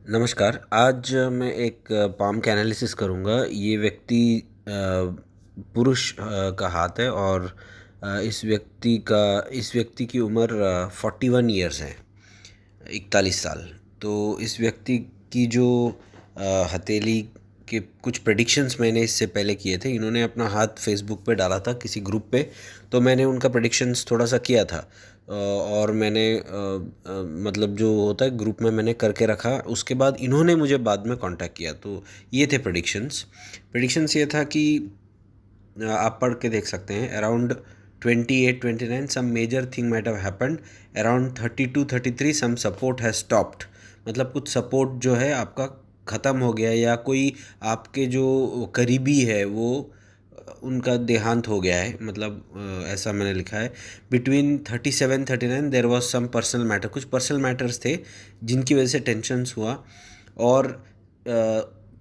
नमस्कार। आज मैं एक पाम का एनालिसिस करूँगा। ये व्यक्ति पुरुष का हाथ है और इस व्यक्ति की उम्र 41 ईयर्स है, 41 साल। तो इस व्यक्ति की जो हथेली के कुछ प्रेडिक्शंस मैंने इससे पहले किए थे। इन्होंने अपना हाथ फेसबुक पे डाला था किसी ग्रुप पे, तो मैंने उनका प्रेडिक्शंस थोड़ा सा किया था। और मैंने मतलब जो होता है ग्रुप में मैंने करके रखा। उसके बाद इन्होंने मुझे बाद में कांटेक्ट किया, तो ये थे प्रेडिक्शंस ये था कि आप पढ़ के देख सकते हैं। Around 28-29 some major thing might have happened. Around 32-33 some support has stopped. मतलब कुछ सपोर्ट जो है आपका ख़त्म हो गया, या कोई आपके जो करीबी है वो उनका देहांत हो गया है। मतलब ऐसा मैंने लिखा है। Between 37-39 there was some personal matter. कुछ पर्सनल मैटर्स थे जिनकी वजह से टेंशन्स हुआ। और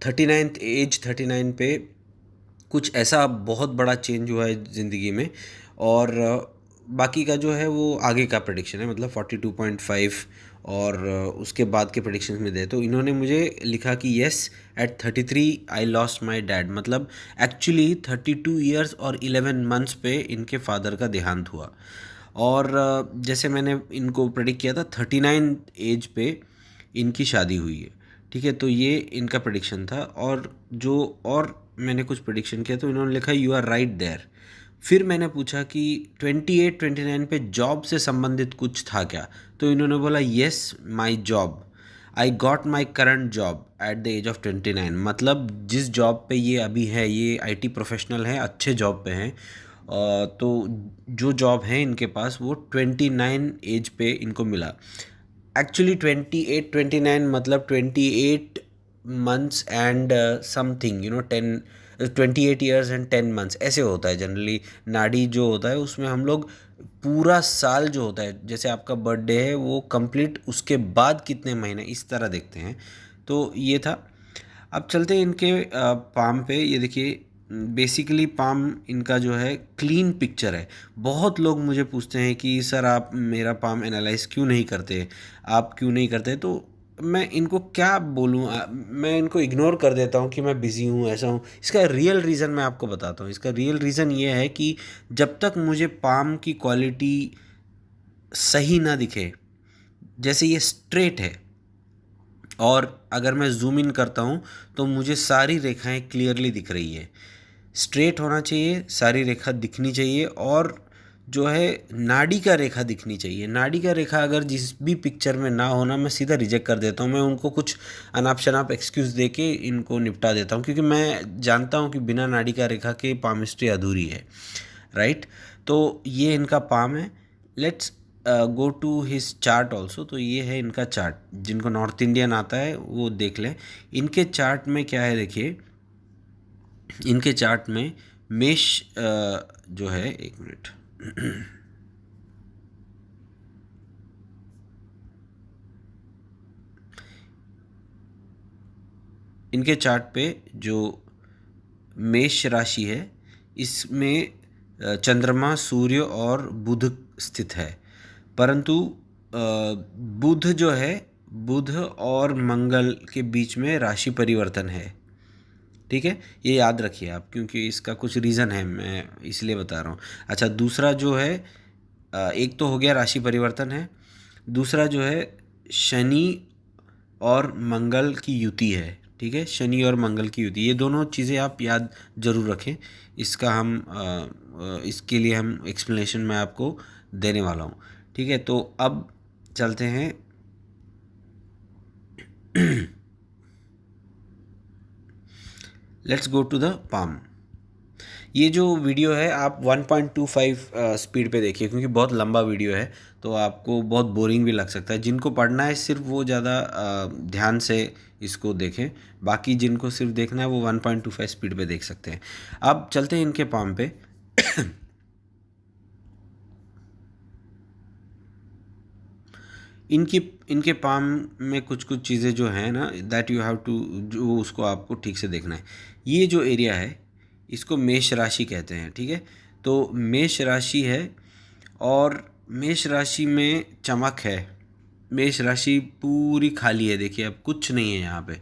39 पे कुछ ऐसा बहुत बड़ा चेंज हुआ है ज़िंदगी में। और बाकी का जो है वो आगे का प्रेडिक्शन है, मतलब 42.5 और उसके बाद के प्रेडिक्शंस में दे। तो इन्होंने मुझे लिखा कि yes, at 33 I lost my dad. मतलब एक्चुअली 32 ईयर्स और 11 मंथ्स पे इनके फादर का देहांत हुआ। और जैसे मैंने इनको प्रेडिक्ट किया था, 39 एज पे इनकी शादी हुई है। ठीक है, तो ये इनका प्रेडिक्शन था। और मैंने कुछ प्रेडिक्शन किया तो इन्होंने लिखा यू आर राइट देयर। फिर मैंने पूछा कि 28-29 पे जॉब से संबंधित कुछ था क्या, तो इन्होंने बोला yes, my job, I got my current job at the age of 29। मतलब जिस जॉब पे ये अभी है, ये आईटी प्रोफेशनल है, अच्छे जॉब पे हैं। तो जो जॉब है इनके पास वो 29 एज पे इनको मिला। एक्चुअली 28-29 मतलब 28 months and something, 28 years and 10 months ऐसे होता है जनरली। नाड़ी जो होता है उसमें हम लोग पूरा साल जो होता है, जैसे आपका बर्थडे है वो कंप्लीट उसके बाद कितने महीने, इस तरह देखते हैं। तो ये था। अब चलते हैं इनके पाम पे। ये देखिए, बेसिकली पाम इनका जो है क्लीन पिक्चर है। बहुत लोग मुझे पूछते हैं कि सर आप मेरा पाम एनालाइज क्यों नहीं करते, आप क्यों नहीं करते। तो मैं इनको क्या बोलूँ, मैं इनको इग्नोर कर देता हूँ कि मैं बिज़ी हूँ, ऐसा हूँ। इसका रियल रीज़न मैं आपको बताता हूँ। इसका रियल रीज़न ये है कि जब तक मुझे पाम की क्वालिटी सही ना दिखे, जैसे ये स्ट्रेट है और अगर मैं जूम इन करता हूँ तो मुझे सारी रेखाएं क्लियरली दिख रही है। स्ट्रेट होना चाहिए, सारी रेखा दिखनी चाहिए, और जो है नाड़ी का रेखा दिखनी चाहिए। नाड़ी का रेखा अगर जिस भी पिक्चर में ना होना, मैं सीधा रिजेक्ट कर देता हूँ। मैं उनको कुछ अनाप शनाप एक्सक्यूज़ दे के इनको निपटा देता हूँ, क्योंकि मैं जानता हूँ कि बिना नाड़ी का रेखा के पामिस्ट्री अधूरी है। राइट। तो ये इनका पाम है। Let's go to his chart also. तो ये है इनका चार्ट। जिनको नॉर्थ इंडियन आता है वो देख लें। इनके चार्ट में क्या है, देखिए इनके चार्ट में मेष जो है, एक मिनट, इनके चार्ट पे जो मेष राशि है इसमें चंद्रमा, सूर्य और बुध स्थित है। परंतु बुध जो है, बुध और मंगल के बीच में राशि परिवर्तन है। ठीक है, ये याद रखिए आप, क्योंकि इसका कुछ रीज़न है, मैं इसलिए बता रहा हूँ। अच्छा, दूसरा जो है, एक तो हो गया राशि परिवर्तन है। दूसरा जो है शनि और मंगल की युति है। ठीक है, शनि और मंगल की युति, ये दोनों चीज़ें आप याद ज़रूर रखें। इसका इसके लिए हम एक्सप्लेनेशन मैं आपको देने वाला हूँ। ठीक है, तो अब चलते हैं। Let's go to the palm. ये जो वीडियो है आप 1.25 स्पीड पे देखिए, क्योंकि बहुत लंबा वीडियो है तो आपको बहुत बोरिंग भी लग सकता है। जिनको पढ़ना है सिर्फ वो ज़्यादा ध्यान से इसको देखें। बाकी जिनको सिर्फ देखना है वो 1.25 स्पीड पे देख सकते हैं। अब चलते हैं इनके पाम पे। इनकी इनके पाम में कुछ कुछ चीज़ें जो हैं ना, दैट यू हैव टू, जो उसको आपको ठीक से देखना है। ये जो एरिया है इसको मेष राशि कहते हैं। ठीक है, तो मेष राशि है और मेष राशि में चमक है। मेष राशि पूरी खाली है, देखिए अब कुछ नहीं है यहाँ पे,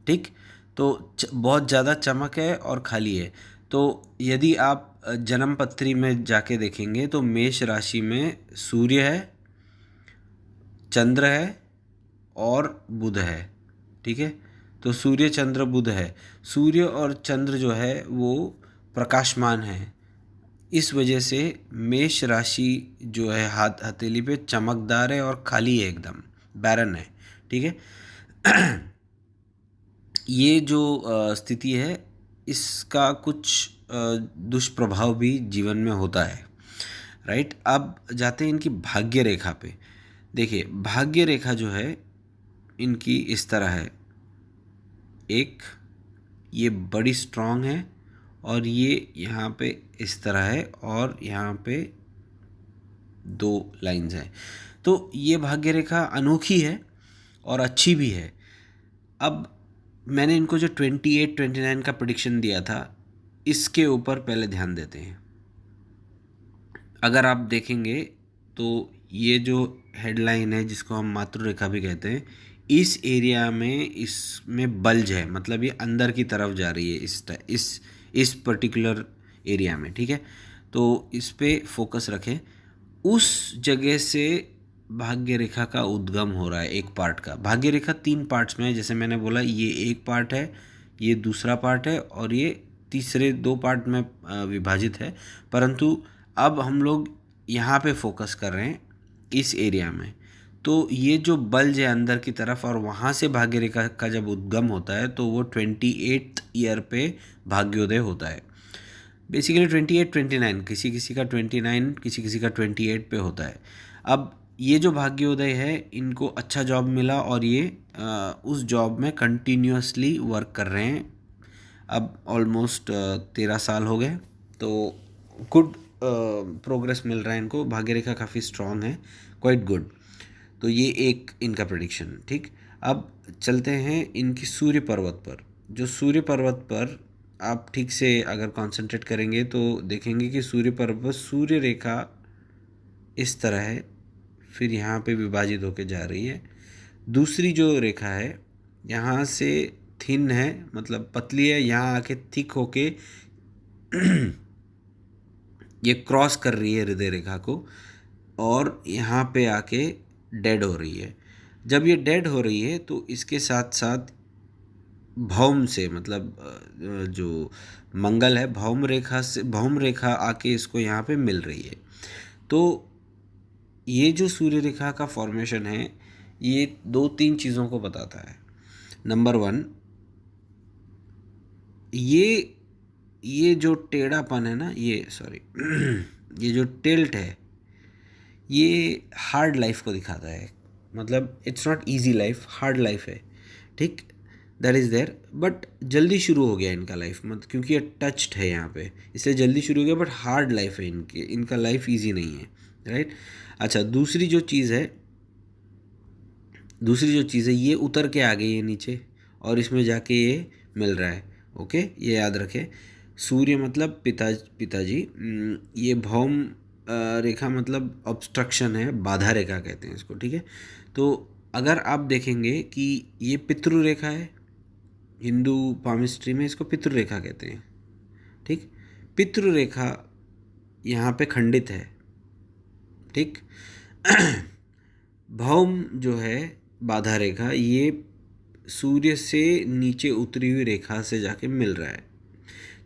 ठीक। तो बहुत ज़्यादा चमक है और खाली है। तो यदि आप जन्म पत्री में जाके देखेंगे तो मेष राशि में सूर्य है, चंद्र है और बुध है, ठीक है। तो सूर्य चंद्र बुध है। सूर्य और चंद्र जो है वो प्रकाशमान है, इस वजह से मेष राशि जो है हथेली पे चमकदार है और खाली है, एकदम बैरन है, ठीक है। ये जो स्थिति है इसका कुछ दुष्प्रभाव भी जीवन में होता है, राइट। अब जाते हैं इनकी भाग्य रेखा पे। देखिए भाग्य रेखा जो है इनकी इस तरह है, एक ये बड़ी स्ट्रॉन्ग है और ये यहाँ पे इस तरह है और यहाँ पे 2 लाइंस हैं। तो ये भाग्य रेखा अनोखी है और अच्छी भी है। अब मैंने इनको जो 28-29 का प्रेडिक्शन दिया था इसके ऊपर पहले ध्यान देते हैं। अगर आप देखेंगे तो ये जो हेडलाइन है जिसको हम मातृरेखा भी कहते हैं, इस एरिया में इसमें बल्ज है, मतलब ये अंदर की तरफ जा रही है इस पर्टिकुलर एरिया में, ठीक है। तो इस पे फोकस रखें। उस जगह से भाग्य रेखा का उद्गम हो रहा है, एक पार्ट का। भाग्य रेखा 3 पार्ट्स में है, जैसे मैंने बोला ये एक पार्ट है, ये दूसरा पार्ट है और ये तीसरे 2 पार्ट में विभाजित है। परंतु अब हम लोग यहाँ पे फोकस कर रहे हैं इस एरिया में। तो ये जो बल्ज है अंदर की तरफ और वहाँ से भाग्य रेखा का जब उद्गम होता है तो वो 28th ईयर पे भाग्योदय होता है। बेसिकली 28-29, किसी किसी का 29, किसी किसी का 28 पे होता है। अब ये जो भाग्योदय है इनको अच्छा जॉब मिला और ये उस जॉब में कंटिन्यूसली वर्क कर रहे हैं। अब ऑलमोस्ट 13 साल हो गए, तो गुड प्रोग्रेस मिल रहा है इनको। भाग्य रेखा काफ़ी स्ट्रॉन्ग है, क्वाइट गुड। तो ये एक इनका प्रेडिक्शन, ठीक। अब चलते हैं इनकी सूर्य पर्वत पर। जो सूर्य पर्वत पर आप ठीक से अगर कंसंट्रेट करेंगे तो देखेंगे कि सूर्य पर्वत सूर्य रेखा इस तरह है, फिर यहाँ पे विभाजित होके जा रही है। दूसरी जो रेखा है यहाँ से थिन है, मतलब पतली है, यहाँ आके थिक होके ये क्रॉस कर रही है हृदय रेखा को और यहाँ पे आके डेड हो रही है। जब ये डेड हो रही है तो इसके साथ साथ भौम से, मतलब जो मंगल है भौम रेखा से, भौम रेखा आके इसको यहाँ पे मिल रही है। तो ये जो सूर्य रेखा का फॉर्मेशन है ये 2-3 चीज़ों को बताता है। नंबर 1, ये जो टेढ़ापन है ना, ये सॉरी ये जो टिल्ट है ये हार्ड लाइफ को दिखाता है। मतलब it's not easy life, hard life है, ठीक। दैट इज़ देयर, बट जल्दी शुरू हो गया इनका लाइफ, मतलब क्योंकि ये टच्ड है यहाँ पे इसलिए जल्दी शुरू हो गया, बट हार्ड लाइफ है इनका लाइफ इजी नहीं है, राइट। अच्छा, दूसरी जो चीज़ है ये उतर के आ गई है नीचे और इसमें जाके ये मिल रहा है। ओके, ये याद रखें। सूर्य मतलब पिताजी, ये भौम रेखा मतलब ऑब्स्ट्रक्शन है, बाधा रेखा कहते हैं इसको, ठीक है। तो अगर आप देखेंगे कि ये पितृ रेखा है, हिंदू पामिस्ट्री में इसको पितृ रेखा कहते हैं, ठीक। पितृ रेखा यहाँ पे खंडित है, ठीक। भौम जो है बाधा रेखा, ये सूर्य से नीचे उतरी हुई रेखा से जाके मिल रहा है।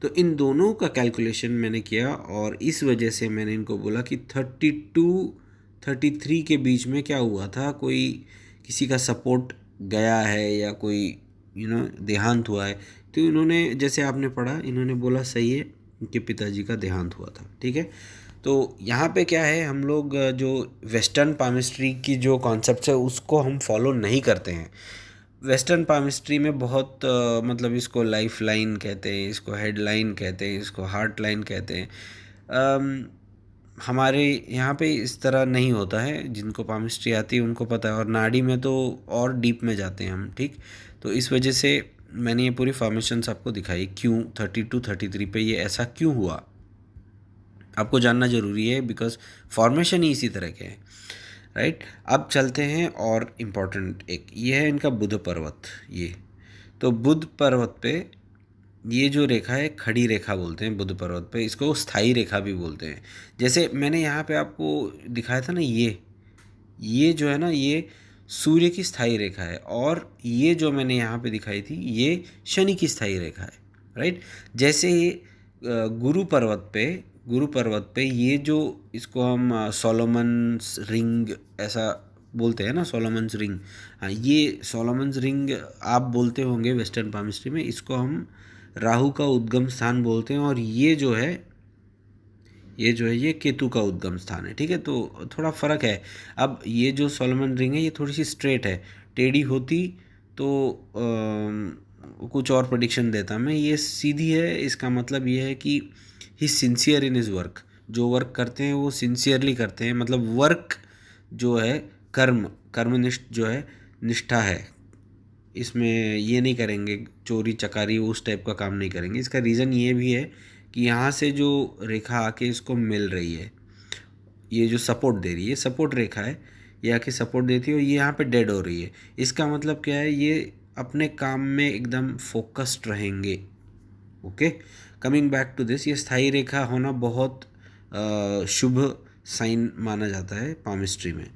तो इन दोनों का कैलकुलेशन मैंने किया और इस वजह से मैंने इनको बोला कि 32-33 के बीच में क्या हुआ था, कोई किसी का सपोर्ट गया है या कोई देहांत हुआ है। तो इन्होंने, जैसे आपने पढ़ा, इन्होंने बोला सही है कि पिताजी का देहांत हुआ था, ठीक है। तो यहाँ पे क्या है, हम लोग जो वेस्टर्न पामिस्ट्री की जो कॉन्सेप्ट है उसको हम फॉलो नहीं करते हैं। वेस्टर्न पामिस्ट्री में बहुत मतलब इसको लाइफ लाइन कहते हैं, इसको हेड लाइन कहते हैं, इसको हार्ट लाइन कहते हैं। हमारे यहाँ पे इस तरह नहीं होता है। जिनको पामिस्ट्री आती है उनको पता है, और नाड़ी में तो और डीप में जाते हैं हम, ठीक। तो इस वजह से मैंने ये पूरी फॉर्मेशंस आपको दिखाई, क्यों 32-33 पे ये ऐसा क्यों हुआ आपको जानना ज़रूरी है, बिकॉज फॉर्मेशन ही इसी तरह के हैं, राइट। अब चलते हैं और इम्पोर्टेंट एक ये है इनका बुध पर्वत। ये तो बुध पर्वत पे ये जो रेखा है खड़ी रेखा बोलते हैं बुध पर्वत पे, इसको स्थायी रेखा भी बोलते हैं। जैसे मैंने यहाँ पे आपको दिखाया था ना, ये जो है ना ये सूर्य की स्थायी रेखा है, और ये जो मैंने यहाँ पे दिखाई थी ये शनि की स्थायी रेखा है, राइट। जैसे ये गुरु पर्वत पे ये जो इसको हम सोलोमन्स रिंग ऐसा बोलते हैं ना, सोलोमन्स रिंग। हाँ, ये सोलोमन्स रिंग आप बोलते होंगे वेस्टर्न पामिस्ट्री में, इसको हम राहु का उद्गम स्थान बोलते हैं, और ये केतु का उद्गम स्थान है, ठीक है। तो थोड़ा फ़र्क है। अब ये जो सोलोमन रिंग है ये थोड़ी सी स्ट्रेट है, टेढ़ी होती तो कुछ और प्रेडिक्शन देता मैं। ये सीधी है, इसका मतलब ये है कि ही सिंसियर इन इज़ वर्क। जो वर्क करते हैं वो सिंसियरली करते हैं, मतलब वर्क जो है कर्मनिष्ठ जो है, निष्ठा है। इसमें ये नहीं करेंगे चोरी चकारी उस टाइप का काम नहीं करेंगे। इसका रीज़न ये भी है कि यहाँ से जो रेखा आके इसको मिल रही है, ये जो सपोर्ट दे रही है, सपोर्ट रेखा है, ये आके सपोर्ट देती है और ये यहाँ पे डेड हो रही है। इसका मतलब क्या है, ये अपने काम में एकदम फोकस्ड रहेंगे। Okay, coming back to this, ये स्थायी रेखा होना बहुत शुभ साइन माना जाता है पामिस्ट्री में,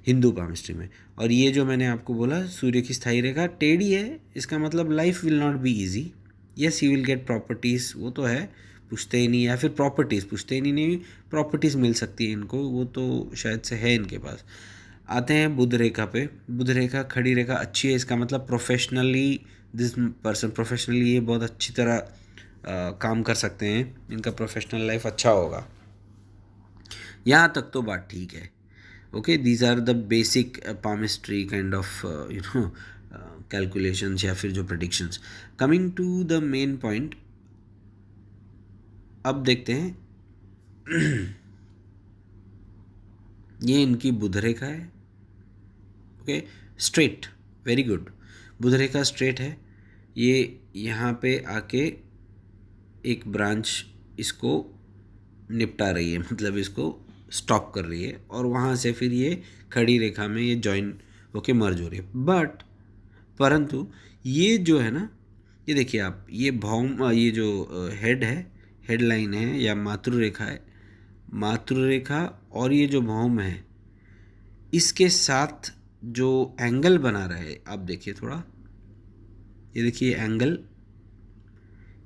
हिंदू पामिस्ट्री में। और ये जो मैंने आपको बोला सूर्य की स्थायी रेखा टेढ़ी है, इसका मतलब life will not be easy. Yes, you will get properties, वो तो है, पूछते ही नहीं, या फिर प्रॉपर्टीज़ पूछते ही नहीं, प्रॉपर्टीज़ मिल सकती है इनको, वो तो शायद से है इनके पास। आते हैं बुध रेखा पे। बुध रेखा खड़ी रेखा अच्छी है, इसका मतलब प्रोफेशनली दिस पर्सन, प्रोफेशनली ये बहुत अच्छी तरह काम कर सकते हैं, इनका प्रोफेशनल लाइफ अच्छा होगा। यहाँ तक तो बात ठीक है। Okay, these are the basic palmistry kind of calculations या फिर जो predictions. Coming to the main point, अब देखते हैं ये इनकी बुध रेखा है। ओके, स्ट्रेट, वेरी गुड, बुध रेखा स्ट्रेट है। ये यहाँ पे आके एक ब्रांच इसको निपटा रही है, मतलब इसको स्टॉप कर रही है, और वहाँ से फिर ये खड़ी रेखा में ये जॉइन होके मर्ज हो रही है। बट परंतु ये जो है ना, ये देखिए आप, ये भौम, ये जो हेड है, हेडलाइन है या मातृ रेखा है, मातृ रेखा और ये जो भौम है, इसके साथ जो एंगल बना रहा है, आप देखिए थोड़ा, ये देखिए एंगल,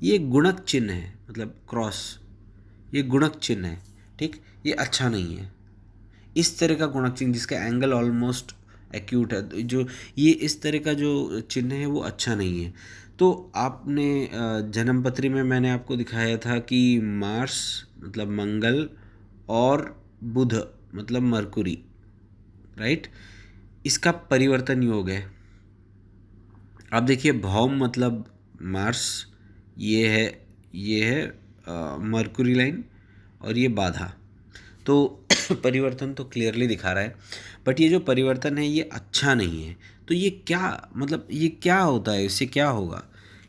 ये गुणक चिन्ह है, मतलब क्रॉस, ये गुणक चिन्ह है, ठीक। ये अच्छा नहीं है, इस तरह का गुणक चिन्ह जिसका एंगल ऑलमोस्ट एक्यूट है, जो ये इस तरह का जो चिन्ह है वो अच्छा नहीं है। तो आपने जन्मपत्री में मैंने आपको दिखाया था कि मार्स मतलब मंगल और बुध मतलब मरकुरी, राइट, इसका परिवर्तन योग है। अब देखिए भौम मतलब मार्स, ये है मरकुरी लाइन, और ये बाधा, तो परिवर्तन तो क्लियरली दिखा रहा है। बट ये जो परिवर्तन है ये अच्छा नहीं है। तो ये क्या मतलब, ये क्या होता है, इससे क्या होगा?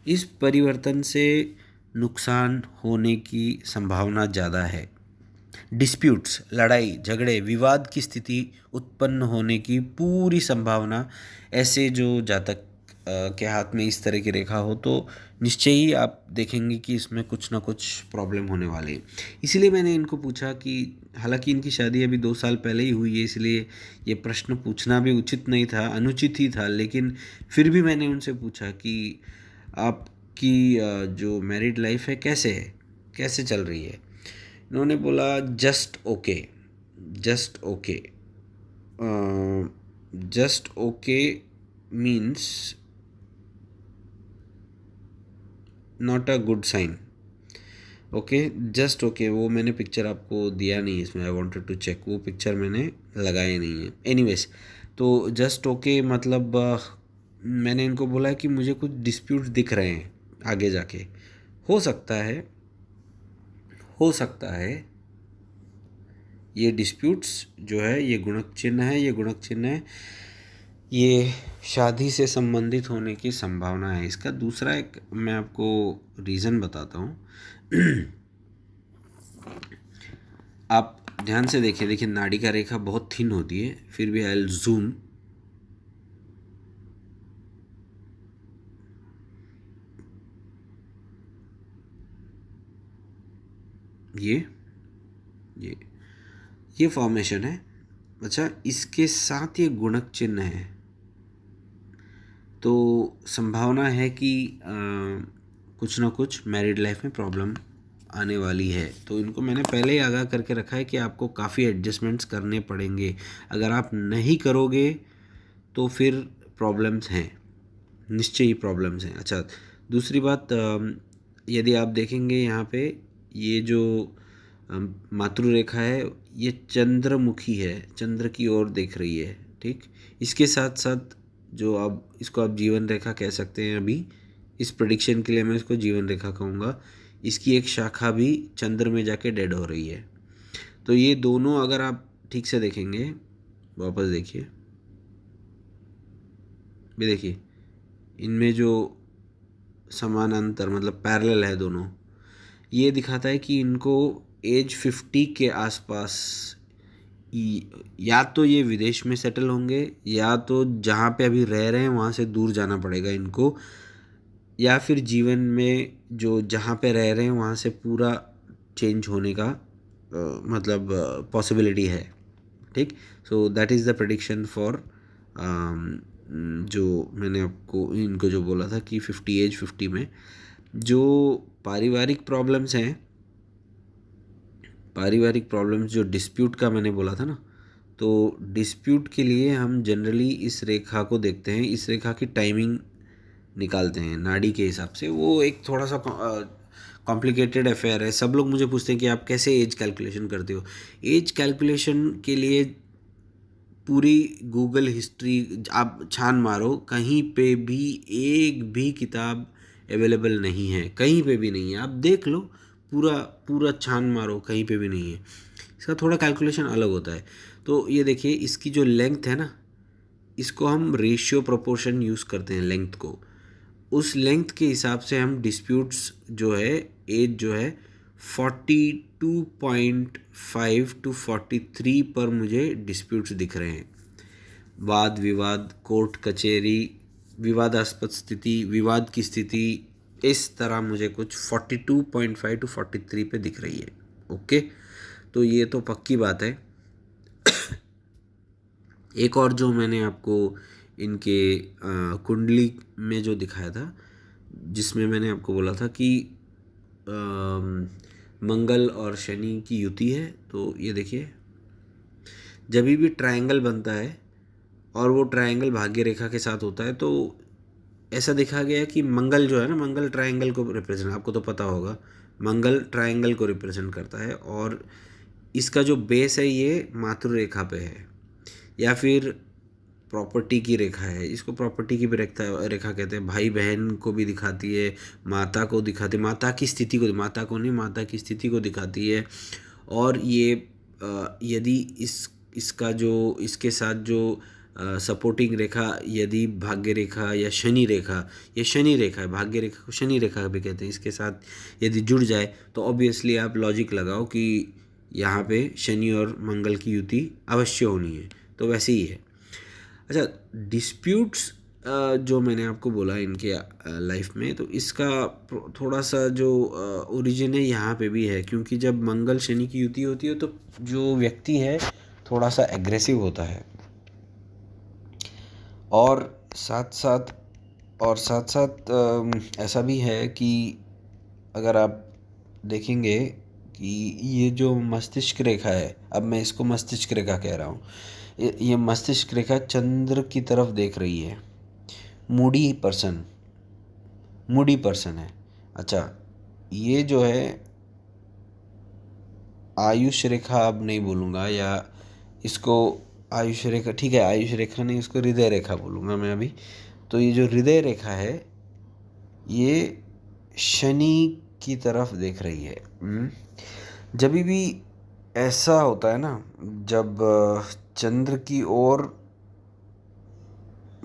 इस परिवर्तन से नुकसान होने की संभावना ज़्यादा है। डिस्प्यूट्स, लड़ाई झगड़े विवाद की स्थिति उत्पन्न होने की पूरी संभावना, ऐसे जो जातक के हाथ में इस तरह की रेखा हो तो निश्चय ही आप देखेंगे कि इसमें कुछ ना कुछ प्रॉब्लम होने वाली है। इसीलिए मैंने इनको पूछा कि, हालांकि इनकी शादी अभी 2 साल पहले ही हुई है, इसलिए ये प्रश्न पूछना भी उचित नहीं था, अनुचित ही था, लेकिन फिर भी मैंने उनसे पूछा कि आपकी जो मैरिड लाइफ है कैसे चल रही है। इन्होंने बोला just okay, just okay, just okay means not a good sign. Okay, just okay, वो मैंने पिक्चर आपको दिया नहीं इसमें, आई वांटेड टू चेक, वो पिक्चर मैंने लगाया नहीं है। एनीवेज, तो जस्ट ओके मतलब मैंने इनको बोला कि मुझे कुछ डिस्प्यूट दिख रहे हैं आगे जाके, हो सकता है ये डिस्प्यूट्स जो है, ये गुणक चिन्ह है, ये शादी से संबंधित होने की संभावना है। इसका दूसरा एक मैं आपको रीज़न बताता हूँ। आप ध्यान से देखिए, देखिए नाड़ी का रेखा बहुत थिन होती है, फिर भी आई विल जूम। ये ये ये फॉर्मेशन है। अच्छा, इसके साथ ये गुणक चिन्ह है, तो संभावना है कि कुछ ना कुछ मैरिड लाइफ में प्रॉब्लम आने वाली है। तो इनको मैंने पहले ही आगाह करके रखा है कि आपको काफ़ी एडजस्टमेंट्स करने पड़ेंगे। अगर आप नहीं करोगे तो फिर प्रॉब्लम्स हैं, निश्चय ही प्रॉब्लम्स हैं। अच्छा, दूसरी बात, यदि आप देखेंगे यहाँ पे ये जो मातृ रेखा है ये चंद्रमुखी है, चंद्र की ओर देख रही है, ठीक। इसके साथ साथ जो आप इसको आप जीवन रेखा कह सकते हैं, अभी इस प्रेडिक्शन के लिए मैं इसको जीवन रेखा कहूँगा। इसकी एक शाखा भी चंद्र में जाके डेड हो रही है। तो ये दोनों अगर आप ठीक से देखेंगे, वापस देखिए, भी देखिए इनमें जो समानांतर मतलब पैरेलल है दोनों, ये दिखाता है कि इनको एज 50 के आसपास या तो ये विदेश में सेटल होंगे, या तो जहाँ पे अभी रह रहे हैं वहाँ से दूर जाना पड़ेगा इनको, या फिर जीवन में जो जहाँ पे रह रहे हैं वहाँ से पूरा चेंज होने का मतलब पॉसिबिलिटी है, ठीक। So that is the prediction for जो मैंने आपको इनको जो बोला था कि 50 एज 50 में जो पारिवारिक प्रॉब्लम्स हैं, पारिवारिक प्रॉब्लम्स जो डिस्प्यूट का मैंने बोला था ना, तो डिस्प्यूट के लिए हम जनरली इस रेखा को देखते हैं, इस रेखा की टाइमिंग निकालते हैं नाड़ी के हिसाब से। वो एक थोड़ा सा कॉम्प्लिकेटेड अफेयर है। सब लोग मुझे पूछते हैं कि आप कैसे एज कैलकुलेशन करते हो। एज कैलकुलेशन के लिए पूरी गूगल हिस्ट्री आप छान मारो, कहीं पे भी एक भी किताब अवेलेबल नहीं है, कहीं पे भी नहीं है। आप देख लो, पूरा पूरा छान मारो, कहीं पे भी नहीं है। इसका थोड़ा कैलकुलेशन अलग होता है। तो ये देखिए, इसकी जो लेंथ है ना, इसको हम रेशियो प्रोपोर्शन यूज़ करते हैं लेंथ को। उस लेंथ के हिसाब से हम डिस्प्यूट्स जो है, एज जो है 42.5 टू 43 पर मुझे डिस्प्यूट्स दिख रहे हैं। वाद विवाद, कोर्ट कचहरी, विवादास्पद स्थिति, विवाद की स्थिति, इस तरह मुझे कुछ 42.5 टू 43 पे दिख रही है। ओके, तो ये तो पक्की बात है। एक और जो मैंने आपको इनके कुंडली में जो दिखाया था, जिसमें मैंने आपको बोला था कि मंगल और शनि की युति है, तो ये देखिए, जब भी ट्रायंगल बनता है और वो ट्रायंगल भाग्य रेखा के साथ होता है, तो ऐसा देखा गया कि मंगल जो है ना, मंगल ट्रायंगल को रिप्रेजेंट, आपको तो पता होगा, मंगल ट्रायंगल को रिप्रेजेंट करता है, और इसका जो बेस है ये मातृ रेखा पे है, या फिर प्रॉपर्टी की रेखा है। इसको प्रॉपर्टी की भी रेखा कहते हैं। भाई बहन को भी दिखाती है, माता को दिखाती है, माता की स्थिति को, माता को नहीं, माता की स्थिति को दिखाती है। और ये यदि इसका जो इसके साथ जो सपोर्टिंग रेखा यदि भाग्य रेखा या शनि रेखा, ये शनि रेखा है, भाग्य रेखा को शनि रेखा भी कहते हैं, इसके साथ यदि जुड़ जाए तो ऑब्वियसली आप लॉजिक लगाओ कि यहाँ पे शनि और मंगल की युति अवश्य होनी है। तो वैसे ही है। अच्छा, डिस्प्यूट्स जो मैंने आपको बोला इनके लाइफ में, तो इसका थोड़ा सा जो ओरिजिन है यहाँ पे भी है, क्योंकि जब मंगल शनि की युति होती है तो जो व्यक्ति है थोड़ा सा एग्रेसिव होता है, और साथ साथ ऐसा भी है कि अगर आप देखेंगे कि ये जो मस्तिष्क रेखा है, अब मैं इसको मस्तिष्क रेखा कह रहा हूँ, ये मस्तिष्क रेखा चंद्र की तरफ देख रही है। मूडी पर्सन है। अच्छा, ये जो है आयुष रेखा अब नहीं बोलूँगा, या इसको आयुष रेखा, ठीक है, आयुष रेखा नहीं, इसको हृदय रेखा बोलूँगा मैं अभी। तो ये जो हृदय रेखा है ये शनि की तरफ देख रही है। जब भी ऐसा होता है ना, जब चंद्र की ओर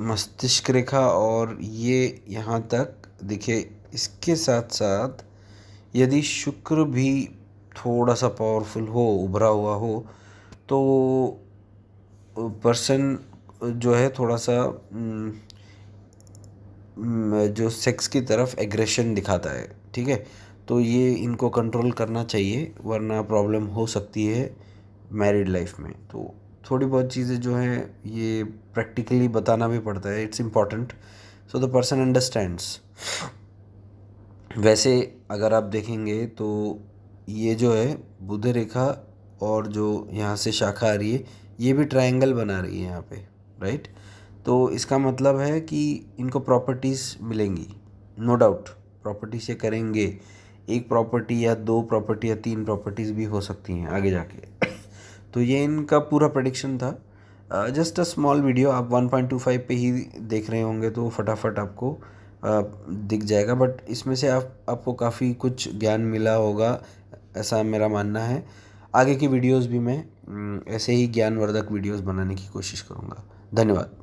मस्तिष्क रेखा और ये यहाँ तक दिखे, इसके साथ साथ यदि शुक्र भी थोड़ा सा पावरफुल हो, उभरा हुआ हो, तो पर्सन जो है थोड़ा सा जो सेक्स की तरफ एग्रेशन दिखाता है, ठीक है। तो ये इनको कंट्रोल करना चाहिए, वरना प्रॉब्लम हो सकती है मैरिड लाइफ में। तो थोड़ी बहुत चीज़ें जो हैं ये प्रैक्टिकली बताना भी पड़ता है, it's important so the person understands. वैसे अगर आप देखेंगे तो ये जो है बुध रेखा और जो यहाँ से शाखा आ रही है, ये भी ट्रायंगल बना रही है यहाँ पे, राइट। तो इसका मतलब है कि इनको प्रॉपर्टीज़ मिलेंगी, नो डाउट प्रॉपर्टी से करेंगे। एक प्रॉपर्टी या दो प्रॉपर्टी या तीन प्रॉपर्टीज़ भी हो सकती हैं आगे जाके। तो ये इनका पूरा प्रेडिक्शन था। जस्ट अ स्मॉल वीडियो, आप 1.25 पे ही देख रहे होंगे तो फटाफट आपको दिख जाएगा, बट इसमें से आपको काफ़ी कुछ ज्ञान मिला होगा, ऐसा मेरा मानना है। आगे की वीडियोस भी मैं ऐसे ही ज्ञानवर्धक वीडियोस बनाने की कोशिश करूँगा। धन्यवाद।